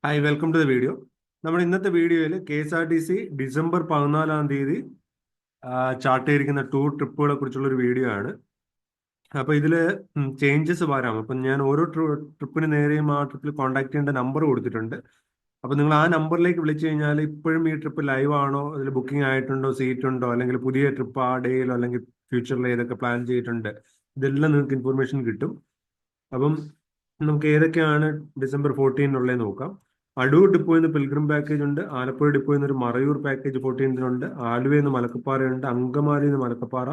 Hi welcome to the video. നമ്മുടെ ഇന്നത്തെ വീഡിയോയിൽ KSRTC ഡിസംബർ 14-ാം തീയതി ചാർട്ട് ചെയ്തിരിക്കുന്ന ടൂർ ട്രിപ്പുകളെ കുറിച്ചുള്ള ഒരു വീഡിയോ ആണ്. അപ്പോൾ ഇതിൽ ചേഞ്ചസ് വരാം. അപ്പം ഞാൻ ഓരോ ട്രിപ്പിന് നേരെയും ആ ട്രിപ്പിൽ കോൺടാക്ട് ചെയ്യേണ്ട നമ്പർ കൊടുത്തിട്ടുണ്ട്. അപ്പോൾ നിങ്ങൾ ആ നമ്പറിലേക്ക് വിളിച്ചു കഴിഞ്ഞാൽ ഇപ്പോഴും ഈ ട്രിപ്പ് ലൈവ് ആണോ, അതിൽ ബുക്കിംഗ് ആയിട്ടുണ്ടോ, സീറ്റ് ഉണ്ടോ, അല്ലെങ്കിൽ പുതിയ ട്രിപ്പ് ആ ഡേയിലോ അല്ലെങ്കിൽ ഫ്യൂച്ചറിൽ ഏതൊക്കെ പ്ലാൻ ചെയ്തിട്ടുണ്ട്, ഇതെല്ലാം നിങ്ങൾക്ക് ഇൻഫർമേഷൻ കിട്ടും. അപ്പം നമുക്ക് ഏതൊക്കെയാണ് ഡിസംബർ 14 ഉള്ളത് നോക്കാം. അടൂർ ഡിപ്പോയിൽ നിന്ന് പിൽഗ്രിം പാക്കേജ് ഉണ്ട്. ആലപ്പുഴ ഡിപ്പോയിൽ നിന്ന് ഒരു മറയൂർ പാക്കേജ് 14 ആലുവയിൽ നിന്ന് മലക്കപ്പാറയുണ്ട്. അങ്കമാലിയിൽ നിന്ന് മലക്കപ്പാറ,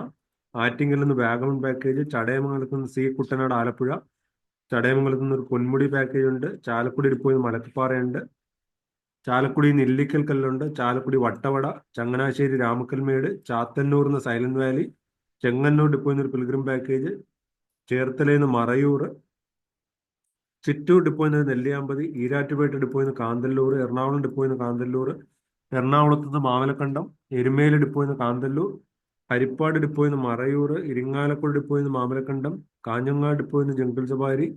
ആറ്റിങ്ങലിൽ നിന്ന് വാഗമൺ പാക്കേജ്, ചടയമംഗലത്ത് നിന്ന് സി കുട്ടനാട് ആലപ്പുഴ, ചടയമംഗലത്ത് നിന്ന് ഒരു പൊന്മുടി പാക്കേജ് ഉണ്ട്. ചാലക്കുടി ഡിപ്പോയിൽ നിന്ന് മലക്കപ്പാറയുണ്ട്. ചാലക്കുടി നിന്ന് ഇല്ലിക്കൽ കല്ലുണ്ട്. ചാലക്കുടി വട്ടവട, ചങ്ങനാശ്ശേരി രാമക്കൽമേട്, ചാത്തന്നൂർ നിന്ന് സൈലന്റ് വാലി, ചെങ്ങന്നൂർ ഡിപ്പോയിൽ നിന്ന് ഒരു പിൽഗ്രിം പാക്കേജ്, ചേർത്തലയിൽ നിന്ന് മറയൂർ, ചിറ്റൂർ ഡിപ്പോയിൽ നിന്ന് നെല്ലിയാമ്പതി, ഈരാറ്റുപേട്ട ഡിപ്പോയിൽ നിന്ന് കാന്തല്ലൂർ, എറണാകുളം ഡിപ്പോയിൽ നിന്ന് കാന്തല്ലൂർ, എറണാകുളത്ത് നിന്ന് മാമലക്കണ്ടം, എരുമേലി ഡിപ്പോയിൽ നിന്ന് കാന്തല്ലൂർ, ഹരിപ്പാട് ഡിപ്പോയിൽ നിന്ന് മറയൂർ, ഇരിങ്ങാലക്കുട ഡിപ്പോയിൽ നിന്ന് മാമലക്കണ്ടം, കാഞ്ഞങ്ങാട് ഡിപ്പോയിൽ നിന്ന് ജംഗിൾ സഫാരി,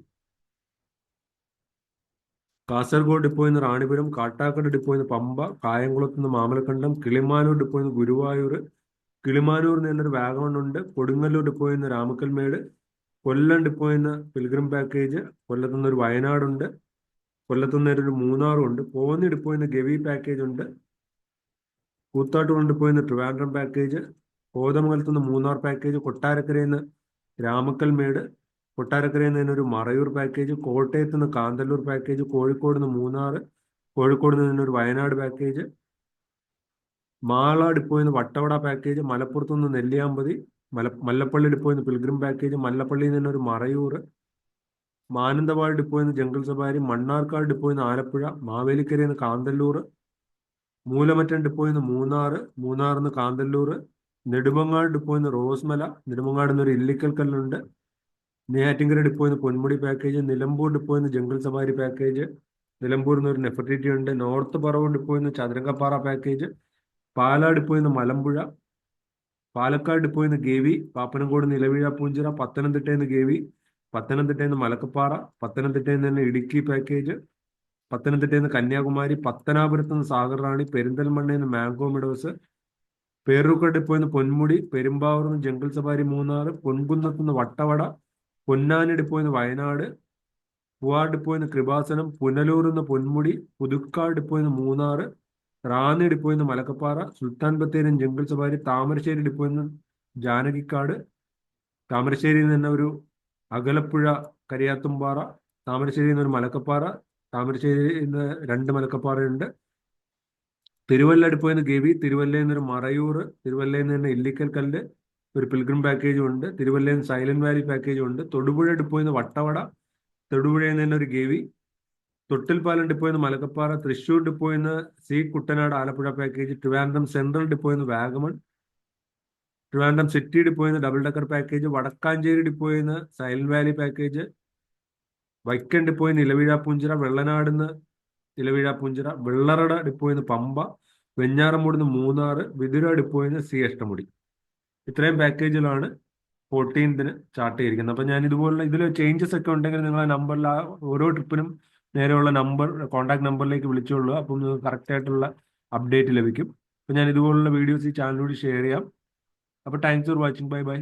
കാസർഗോഡ് ഡിപ്പോയിൽ നിന്ന് റാണിപുരം, കാട്ടാക്കട ഡിപ്പോയിൽ നിന്ന് പമ്പ, കായംകുളത്ത് നിന്ന് മാമലക്കണ്ടം, കിളിമാനൂർ ഡിപ്പോയിൽ നിന്ന് ഗുരുവായൂർ, കിളിമാനൂരിൽ നിന്നൊരു വാഗമൺ ഉണ്ട്. കൊടുങ്ങല്ലൂർ ഡിപ്പോയിൽ നിന്ന് രാമക്കൽമേട്, കൊല്ലം ഡിപ്പോയിൽ നിന്ന് പിൽഗ്രിം പാക്കേജ്, കൊല്ലത്തു നിന്ന് ഒരു വയനാടുണ്ട്, കൊല്ലത്തു നിന്ന് ഒരു മൂന്നാറും ഉണ്ട്. കോന്നി ഡിപ്പോയിൽ നിന്ന് ഗവി പാക്കേജ് ഉണ്ട്. കൂത്താട്ടുകുളം ഡിപ്പോയിൽ നിന്ന് ട്രിവാൻഡ്രം പാക്കേജ്, കോതമംഗലത്ത് നിന്ന് മൂന്നാർ പാക്കേജ്, കൊട്ടാരക്കരയിൽ നിന്ന് രാമക്കൽമേട്, കൊട്ടാരക്കരയിൽ നിന്ന് ഒരു മറയൂർ പാക്കേജ്, കോട്ടയത്ത് നിന്ന് കാന്തല്ലൂർ പാക്കേജ്, കോഴിക്കോട് നിന്ന് മൂന്നാർ, കോഴിക്കോട് നിന്ന് ഒരു വയനാട് പാക്കേജ്, മാള ഡിപ്പോയിൽ നിന്ന് വട്ടവട പാക്കേജ്, മലപ്പുറത്ത് നിന്ന് നെല്ലിയാമ്പതി, മല്ലപ്പള്ളി ഡിപ്പോയിൽ നിന്ന് പിൽഗ്രിം പാക്കേജ്, മല്ലപ്പള്ളിയിൽ നിന്ന് ഒരു മറയൂർ, മാനന്തവാടി ഡിപ്പോയിൽ നിന്ന് ജംഗിൾ സഫാരി, മണ്ണാർക്കാട് ഡിപ്പോയിൽ നിന്ന് ആലപ്പുഴ, മാവേലിക്കരയിൽ നിന്ന് കാന്തല്ലൂർ, മൂലമറ്റം ഡിപ്പോയിൽ നിന്ന് മൂന്നാറിൽ നിന്ന് കാന്തല്ലൂർ, നെടുമങ്ങാട് ഡിപ്പോയിൽ നിന്ന് റോസ്മല, നെടുമങ്ങാട് നിന്ന് ഒരു ഇല്ലിക്കൽ കല്ലുണ്ട്, നെയ്യാറ്റിൻകര ഡിപ്പോയിൽ നിന്ന് പൊന്മുടി പാക്കേജ്, നിലമ്പൂർ ഡിപ്പോയിൽ നിന്ന് ജംഗിൾ സഫാരി പാക്കേജ്, നിലമ്പൂരിൽ നിന്ന് ഒരു നെഫർട്ടിറ്റി ഉണ്ട്, നോർത്ത് പറവൂർ ഡിപ്പോയിൽ നിന്ന് ചതുരംഗപ്പാറ പാക്കേജ്, പാലാ ഡിപ്പോയിൽ നിന്ന് മലമ്പുഴ, പാലക്കാട് ഡിപ്പോയിൽ നിന്ന് ഗവി, പാപ്പനംകോട് നിലവീഴ പൂഞ്ചിറ, പത്തനംതിട്ടയിൽ നിന്ന് ഗവി, പത്തനംതിട്ടയിൽ നിന്ന് മലക്കപ്പാറ, പത്തനംതിട്ടയിൽ നിന്ന് ഇടുക്കി പാക്കേജ്, പത്തനംതിട്ടയിൽ നിന്ന് കന്യാകുമാരി, പത്തനാപുരത്ത് നിന്ന് സാഗർ റാണി, പെരിന്തൽമണ്ണയിൽ നിന്ന് മാംഗോ മെഡോസ്, പേരൂർക്കോട് ഡിപ്പോയിൽ നിന്ന് പൊന്മുടി, പെരുമ്പാവൂർ നിന്ന് ജംഗിൾ സഫാരി മൂന്നാർ, പൊൻകുന്നത്ത് നിന്ന് വട്ടവട, പൊന്നാനി ഡിപ്പോയിൽ നിന്ന് വയനാട്, പൂവാർ ഡിപ്പോയിൽ നിന്ന് കൃപാസനം, പുനലൂരിൽ നിന്ന് പൊന്മുടി, പുതുക്കാട് ഡിപ്പോയിൽ നിന്ന് മൂന്നാർ, റാന്നി ഡിപ്പോയിൽ നിന്ന് മലക്കപ്പാറ, സുൽത്താൻ ബത്തേരി ജംഗിൾ സഫാരി, താമരശ്ശേരി ഡിപ്പോയിൽ നിന്ന് ജാനകിക്കാട്, താമരശ്ശേരിയിൽ നിന്ന് ഒരു അകലപ്പുഴ കരിയാത്തുംപാറ, താമരശ്ശേരിയിൽ നിന്ന് ഒരു മലക്കപ്പാറ, താമരശ്ശേരിയിൽ നിന്ന് രണ്ട് മലക്കപ്പാറയുണ്ട്. തിരുവല്ല ഡിപ്പോയിൽ നിന്ന് ഗവി, തിരുവല്ലയിൽ നിന്ന് ഒരു മറയൂർ, തിരുവല്ലയിൽ നിന്ന് ഇല്ലിക്കൽ കല്ല്, ഒരു പിൽഗ്രിം പാക്കേജും ഉണ്ട്. തിരുവല്ലയിൽ നിന്ന് സൈലന്റ് വാലി പാക്കേജും ഉണ്ട്. തൊടുപുഴ ഡിപ്പോയിൽ നിന്ന് വട്ടവട, തൊടുപുഴയിൽ നിന്ന് ഒരു ഗവി, തൊട്ടിൽപ്പാലം ഡിപ്പോയിൽ നിന്ന് മലക്കപ്പാറ, തൃശ്ശൂർ ഡിപ്പോയിൽ നിന്ന് sea Kuttanad Alappuzha package, Trivandrum central ഡിപ്പോയിൽ നിന്ന് വാഗമൺ, ട്രിവാൻഡ്രം സിറ്റി ഡിപ്പോയിൽ നിന്ന് ഡബിൾ ഡെക്കർ പാക്കേജ്, വടക്കാഞ്ചേരി ഡിപ്പോയിൽ നിന്ന് സൈലന്റ് വാലി പാക്കേജ്, വൈക്കം ഡിപ്പോയിൽ നിന്ന് ഇലവീഴ പൂഞ്ചിറ, വെള്ളനാട് നിന്ന് ഇലവീഴ പൂഞ്ചിറ, വെള്ളറട ഡിപ്പോയിൽ നിന്ന് പമ്പ, വെഞ്ഞാറമൂട് നിന്ന് മൂന്നാർ, വിതുര ഡിപ്പോയിൽ നിന്ന് സി അഷ്ടമുടി. ഇത്രയും പാക്കേജിലാണ് 14 ചാർട്ട് ചെയ്തിരിക്കുന്നത്. അപ്പം ഞാൻ ഇതുപോലുള്ള ഇതിൽ ചേഞ്ചസ് ഒക്കെ ഉണ്ടെങ്കിൽ നിങ്ങൾ ആ നമ്പറിൽ ഓരോ ട്രിപ്പിനും നേരെയുള്ള നമ്പർ കോൺടാക്ട് നമ്പറിലേക്ക് വിളിച്ചോളൂ. അപ്പം നിങ്ങൾക്ക് കറക്റ്റ് ആയിട്ടുള്ള അപ്ഡേറ്റ് ലഭിക്കും. അപ്പം ഞാൻ ഇതുപോലുള്ള വീഡിയോസ് ഈ ചാനലിലൂടെ ഷെയർ ചെയ്യാം. അപ്പോൾ thanks for watching. Bye bye.